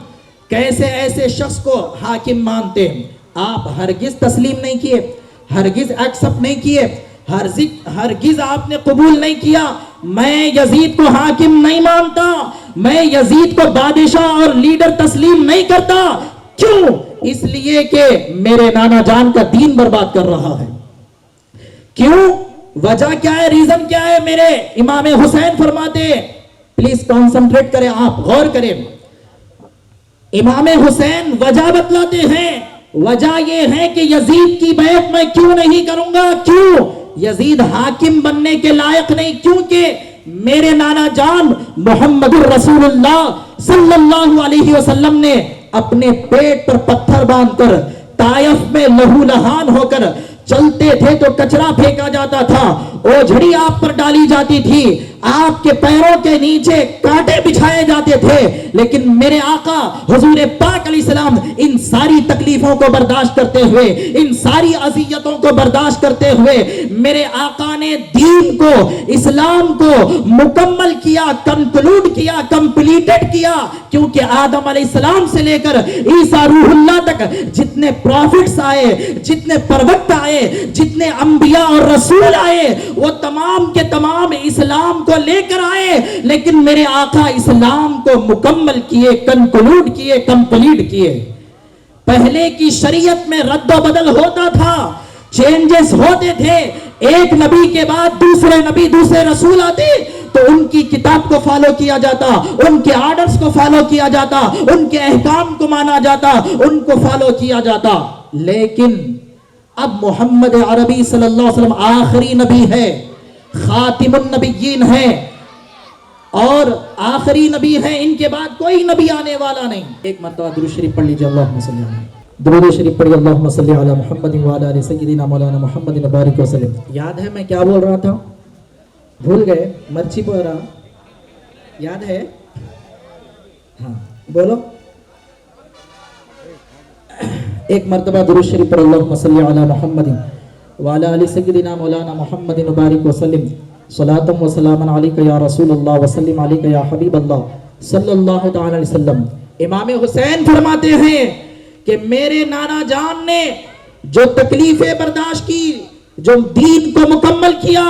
کیسے ایسے شخص کو حاکم مانتے؟ آپ ہرگز تسلیم نہیں کیے, ہرگز ایکسپٹ نہیں کیے, ہرگز آپ نے قبول نہیں کیا. میں یزید کو حاکم نہیں مانتا, میں یزید کو بادشاہ اور لیڈر تسلیم نہیں کرتا. کیوں؟ اس لیے کہ میرے نانا جان کا دین برباد کر رہا ہے. کیوں؟ وجہ کیا ہے, ریزن کیا ہے؟ میرے امام حسین فرماتے, پلیز کانسنٹریٹ کریں, آپ غور کریں. امام حسین وجہ بتلاتے ہیں, وجہ یہ ہے کہ یزید کی بیعت میں کیوں نہیں کروں گا. کیوں؟ یزید حاکم بننے کے لائق نہیں, کیونکہ میرے نانا جان محمد رسول اللہ صلی اللہ علیہ وسلم نے اپنے پیٹ پر پتھر باندھ کر طائف میں لہو لہان ہو کر چلتے تھے تو کچرا پھینکا جاتا تھا, اوجھڑی آپ پر ڈالی جاتی تھی, آپ کے پیروں کے نیچے کانٹے بچھائے جاتے تھے, لیکن میرے آقا حضور پاک علیہ السلام ان ساری تکلیفوں کو برداشت کرتے ہوئے, ان ساری اذیتوں کو برداشت کرتے ہوئے میرے آقا نے دین کو, اسلام کو مکمل کیا, کنکلوڈ کیا, کمپلیٹڈ کیا. کیونکہ آدم علیہ السلام سے لے کر عیسیٰ روح اللہ تک جتنے پروفٹس آئے, جتنے پروکت آئے, جتنے انبیاء اور رسول آئے, وہ تمام کے تمام اسلام کو لے کر آئے, لیکن میرے آقا اسلام کو مکمل کیے, کنکلوڈ کیے, کمپلیٹ کیے. پہلے کی شریعت میں رد و بدل ہوتا تھا, چینجز ہوتے تھے, ایک نبی کے بعد دوسرے نبی, دوسرے رسول آتے تو ان کی کتاب کو فالو کیا جاتا, ان کے آرڈرز کو فالو کیا جاتا, ان کے احکام کو مانا جاتا, ان کو فالو کیا جاتا. لیکن اب محمد عربی صلی اللہ علیہ وسلم آخری نبی ہے, خاتم النبیین ہے, اور آخری نبی ہے, ان کے بعد کوئی نبی آنے والا نہیں. ایک مرتبہ درود شریف پڑھ لیجیے, اللہم صلی علی, درود شریف پڑھیے, اللہم صلی علی محمد وعلی آل سیدنا مولانا محمد وبارک وسلم. یاد ہے میں کیا بول رہا تھا؟ بھول گئے؟ مرچی پڑھ رہا, یاد ہے؟ ہاں بولو. ایک مرتبہ درود شریف پڑھ, اللہم صلی علی محمد وعلی آل سیدنا مولانا محمد وبارک وسلم. صلاۃ و سلام علیک یا رسول اللہ وسلم علیک یا حبیب اللہ صلی اللہ تعالی علیہ وسلم. امام حسین فرماتے ہیں کہ میرے نانا جان نے جو تکلیفیں برداشت کی, جو دین کو مکمل کیا,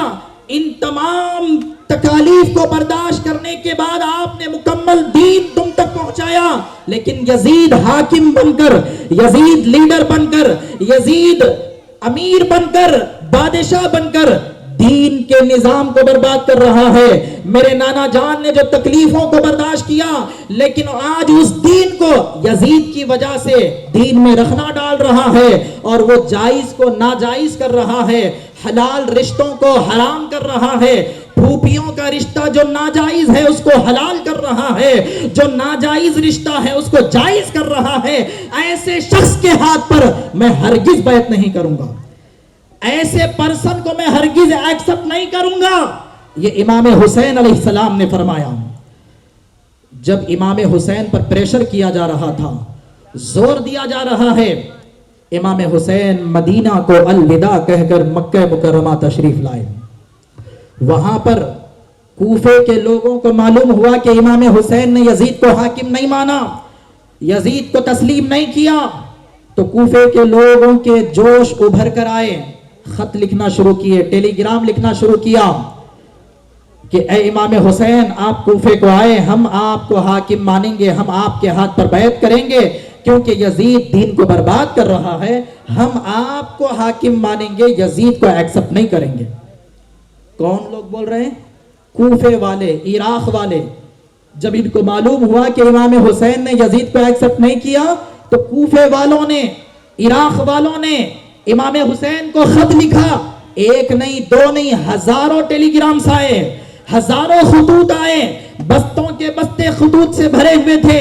ان تمام تکالیف کو برداشت کرنے کے بعد آپ نے مکمل دین تم تک پہنچایا, لیکن یزید حاکم بن کر, یزید لیڈر بن کر, یزید امیر بن کر, بادشاہ بن کر دین کے نظام کو برباد کر رہا ہے. میرے نانا جان نے جو تکلیفوں کو برداشت کیا, لیکن آج اس دین کو یزید کی وجہ سے دین میں رخنا ڈال رہا ہے, اور وہ جائز کو ناجائز کر رہا ہے, حلال رشتوں کو حرام کر رہا ہے, پھوپھیوں کا رشتہ جو ناجائز ہے اس کو حلال کر رہا ہے, جو ناجائز رشتہ ہے اس کو جائز کر رہا ہے. ایسے شخص کے ہاتھ پر میں ہرگز بیعت نہیں کروں گا, ایسے پرسن کو میں ہرگز ایکسپٹ نہیں کروں گا. یہ امام حسین علیہ السلام نے فرمایا. جب امام حسین پر پریشر کیا جا رہا تھا, زور دیا جا رہا ہے, امام حسین مدینہ کو الوداع کہہ کر مکہ مکرمہ تشریف لائے. وہاں پر کوفے کے لوگوں کو معلوم ہوا کہ امام حسین نے یزید کو حاکم نہیں مانا, یزید کو تسلیم نہیں کیا, تو کوفے کے لوگوں کے جوش ابھر کر آئے, خط لکھنا شروع کیے, ٹیلی گرام لکھنا شروع کیا کہ اے امام حسین آپ کوفے کو آئے, ہم آپ کو حاکم مانیں گے, ہم آپ کے ہاتھ پر بیعت کریں گے, کیونکہ یزید دین کو برباد کر رہا ہے, ہم آپ کو حاکم مانیں گے, یزید کو ایکسپٹ نہیں کریں گے. کون لوگ بول رہے ہیں؟ کوفے والے, عراق والے. جب ان کو معلوم ہوا کہ امام حسین نے یزید کو ایکسپٹ نہیں کیا, تو کوفے والوں نے, عراق والوں نے امام حسین کو خط لکھا. ایک نہیں, دو نہیں, ہزاروں ٹیلی گرامز آئے, ہزاروں خطوط آئے, بستوں کے بستے خطوط سے بھرے ہوئے تھے.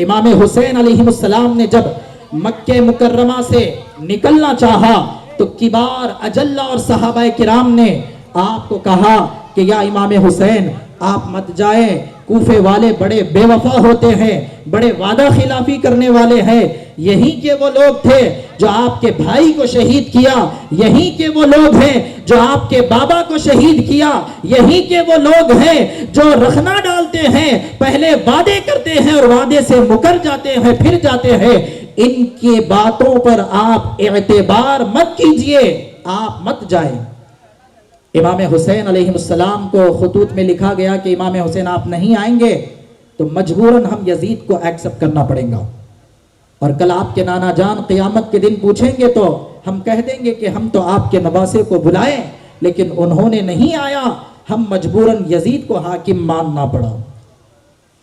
امام حسین علیہ السلام نے جب مکہ مکرمہ سے نکلنا چاہا تو کبار اجلہ اور صحابہ کرام نے آپ کو کہا کہ یا امام حسین آپ مت جائیں, کوفے والے بڑے بے وفا ہوتے ہیں, بڑے وعدہ خلافی کرنے والے ہیں. یہی کے وہ لوگ تھے جو آپ کے بھائی کو شہید کیا, یہی کے وہ لوگ ہیں جو آپ کے بابا کو شہید کیا, یہی کے وہ لوگ ہیں جو رخنا ڈالتے ہیں, پہلے وعدے کرتے ہیں اور وعدے سے مکر جاتے ہیں, پھر جاتے ہیں. ان کی باتوں پر آپ اعتبار مت کیجئے, آپ مت جائیں. امام حسین علیہ السلام کو خطوط میں لکھا گیا کہ امام حسین آپ نہیں آئیں گے تو مجبوراً ہم یزید کو ایکسپٹ کرنا پڑے گا, اور کل آپ کے نانا جان قیامت کے دن پوچھیں گے تو ہم کہہ دیں گے کہ ہم تو آپ کے نواسے کو بلائیں, لیکن انہوں نے نہیں آیا، ہم مجبوراً یزید کو حاکم ماننا پڑا۔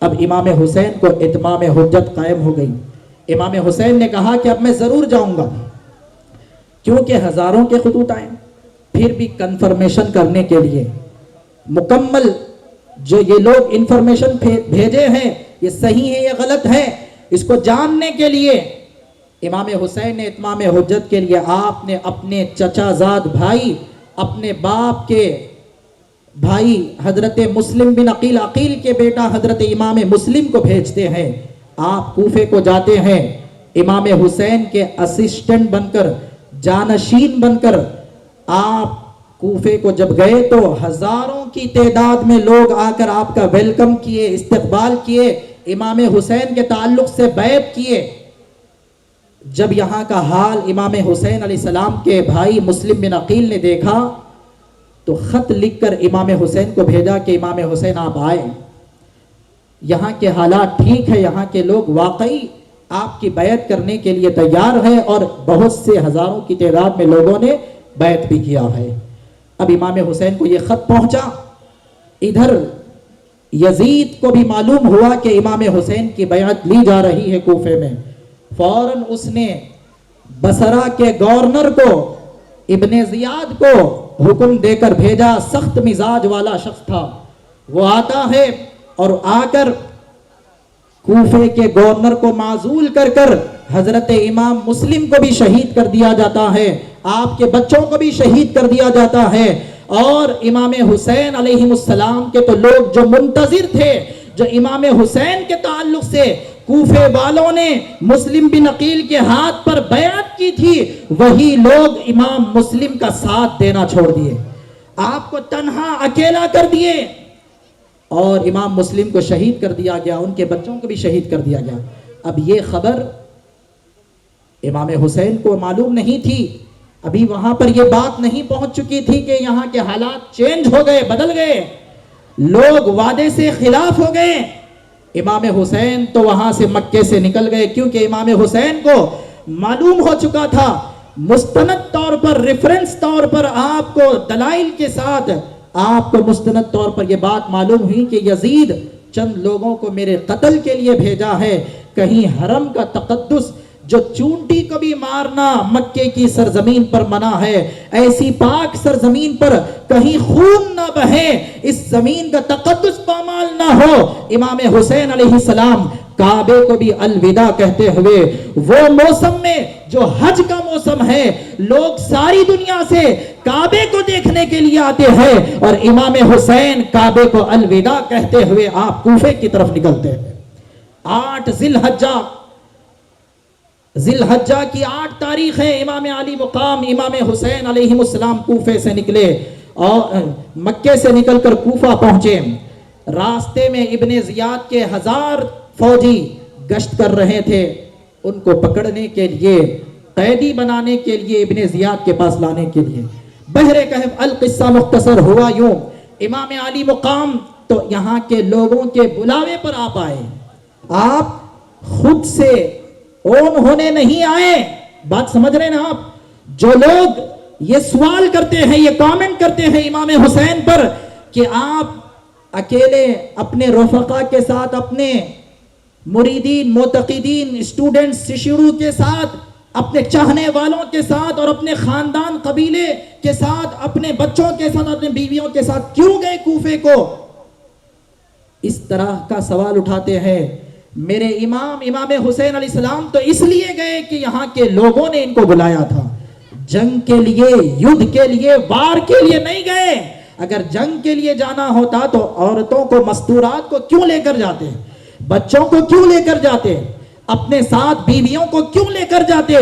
اب امام حسین کو اتمام حجت قائم ہو گئی۔ امام حسین نے کہا کہ اب میں ضرور جاؤں گا، کیونکہ ہزاروں کے خطوط آئے، پھر بھی کنفرمیشن کرنے کے لیے مکمل جو یہ لوگ انفارمیشن بھیجے ہیں یہ صحیح ہے یا غلط ہے، اس کو جاننے کے لیے امام حسین نے اتمام حجت کے لیے آپ نے اپنے چچا زاد بھائی، اپنے باپ کے بھائی حضرت مسلم بن عقیل، عقیل کے بیٹا حضرت امام مسلم کو بھیجتے ہیں۔ آپ کوفے کو جاتے ہیں، امام حسین کے اسسٹنٹ بن کر، جانشین بن کر آپ کوفے کو جب گئے تو ہزاروں کی تعداد میں لوگ آ کر آپ کا ویلکم کیے، استقبال کیے، امام حسین کے تعلق سے بیعت کیے۔ جب یہاں کا حال امام حسین علیہ السلام کے بھائی مسلم بن عقیل نے دیکھا تو خط لکھ کر امام حسین کو بھیجا کہ امام حسین آپ آئے، یہاں کے حالات ٹھیک ہے، یہاں کے لوگ واقعی آپ کی بیعت کرنے کے لیے تیار ہیں، اور بہت سے ہزاروں کی تعداد میں لوگوں نے بیعت بھی کیا ہے۔ اب امام حسین کو یہ خط پہنچا، ادھر یزید کو بھی معلوم ہوا کہ امام حسین کی بیعت لی جا رہی ہے کوفے میں۔ فوراً اس نے بصرہ کے گورنر کو، ابن زیاد کو حکم دے کر بھیجا، سخت مزاج والا شخص تھا، وہ آتا ہے اور آ کر کوفے کے گورنر کو معزول کر کر حضرت امام مسلم کو بھی شہید کر دیا جاتا ہے، آپ کے بچوں کو بھی شہید کر دیا جاتا ہے۔ اور امام حسین علیہ السلام کے تو لوگ جو منتظر تھے، جو امام حسین کے تعلق سے کوفے والوں نے مسلم بن عقیل کے ہاتھ پر بیعت کی تھی، وہی لوگ امام مسلم کا ساتھ دینا چھوڑ دیے، آپ کو تنہا اکیلا کر دیے، اور امام مسلم کو شہید کر دیا گیا، ان کے بچوں کو بھی شہید کر دیا گیا۔ اب یہ خبر امام حسین کو معلوم نہیں تھی، ابھی وہاں پر یہ بات نہیں پہنچ چکی تھی کہ یہاں کے حالات چینج ہو گئے، بدل گئے، لوگ وعدے سے خلاف ہو گئے۔ امام حسین تو وہاں سے مکے سے نکل گئے، کیونکہ امام حسین کو معلوم ہو چکا تھا، مستند طور پر، ریفرنس طور پر، آپ کو دلائل کے ساتھ آپ کو مستند طور پر یہ بات معلوم ہوئی کہ یزید چند لوگوں کو میرے قتل کے لیے بھیجا ہے۔ کہیں حرم کا تقدس، جو چونٹی کو بھی مارنا مکے کی سرزمین پر منع ہے، ایسی پاک سرزمین پر کہیں خون نہ بہے، اس زمین کا تقدس پامال نہ ہو۔ امام حسین علیہ السلام کعبے کو بھی الوداع کہتے ہوئے، وہ موسم میں جو حج کا موسم ہے، لوگ ساری دنیا سے کعبے کو دیکھنے کے لیے آتے ہیں، اور امام حسین کعبے کو الوداع کہتے ہوئے آپ کوفے کی طرف نکلتے ہیں۔ 8 ذی الحجہ کی 8 تاریخ ہے، امام علی مقام امام حسین علیہ السلام کوفے سے نکلے، اور مکے سے نکل کر کوفہ پہنچے۔ راستے میں ابن زیاد کے 1000 فوجی گشت کر رہے تھے، ان کو پکڑنے کے لیے، قیدی بنانے کے لیے، ابن زیاد کے پاس لانے کے لیے۔ بحر کہف القصہ مختصر ہوا یوں، امام علی مقام تو یہاں کے لوگوں کے بلاوے پر آپ آئے، آپ خود سے اون ہونے نہیں آئے۔ بات سمجھ رہے ہیں نا آپ؟ جو لوگ یہ سوال کرتے ہیں، یہ کامنٹ کرتے ہیں امام حسین پر کہ آپ اکیلے اپنے رفقا کے ساتھ، اپنے مریدین، معتقدین، اسٹوڈنٹس، شیشڑو کے ساتھ، اپنے چاہنے والوں کے ساتھ، اور اپنے خاندان قبیلے کے ساتھ، اپنے بچوں کے ساتھ، اپنے بیویوں کے ساتھ کیوں گئے کوفے کو؟ اس طرح کا سوال اٹھاتے ہیں۔ میرے امام حسین علیہ السلام تو اس لیے گئے کہ یہاں کے لوگوں نے ان کو بلایا تھا، جنگ کے لیے، یدھ کے لیے، وار کے لیے نہیں گئے۔ اگر جنگ کے لیے جانا ہوتا تو عورتوں کو، مستورات کو کیوں لے کر جاتے، بچوں کو کیوں لے کر جاتے، اپنے ساتھ بیویوں کو کیوں لے کر جاتے؟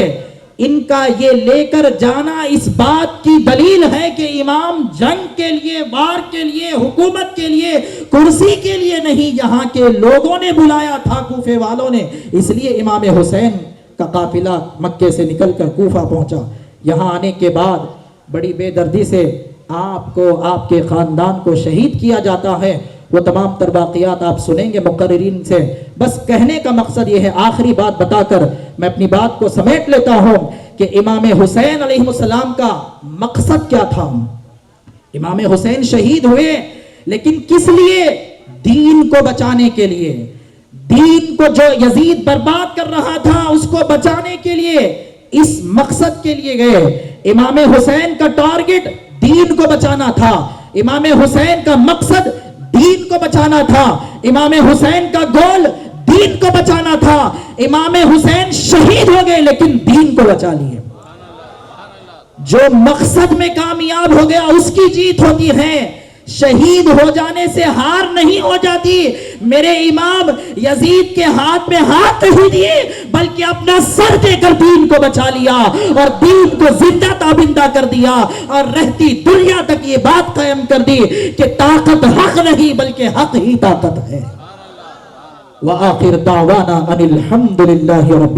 ان کا یہ لے کر جانا اس بات کی دلیل ہے کہ امام جنگ کے لیے، وار کے لیے، حکومت کے لیے، کرسی کے لیے نہیں، یہاں کے لوگوں نے بلایا تھا، کوفے والوں نے۔ اس لیے امام حسین کا قافلہ مکے سے نکل کر کوفہ پہنچا۔ یہاں آنے کے بعد بڑی بے دردی سے آپ کو، آپ کے خاندان کو شہید کیا جاتا ہے۔ وہ تمام تر واقعات آپ سنیں گے مقررین سے۔ بس کہنے کا مقصد یہ ہے، آخری بات بتا کر میں اپنی بات کو سمیٹ لیتا ہوں، کہ امام حسین علیہ السلام کا مقصد کیا تھا؟ امام حسین شہید ہوئے لیکن کس لیے؟ دین کو بچانے کے لیے. دین کو جو یزید برباد کر رہا تھا اس کو بچانے کے لیے، اس مقصد کے لیے گئے. امام حسین کا ٹارگٹ دین کو بچانا تھا. امام حسین کا مقصد دین کو بچانا تھا. امام حسین کا گول دین کو بچانا تھا. امام حسین شہید ہو گئے لیکن دین کو بچا لیے. جو مقصد میں کامیاب ہو گیا اس کی جیت ہوتی ہے. شہید ہو جانے سے ہار نہیں ہو جاتی. میرے امام یزید کے ہاتھ میں ہاتھ نہیں دیے بلکہ اپنا سر دے کر دین کو بچا لیا اور دین کو زندہ تابندہ کر دیا اور رہتی دنیا تک یہ بات قائم کر دی کہ طاقت حق نہیں بلکہ حق ہی طاقت ہے. وآخر دعوانا ان الحمد للہ رب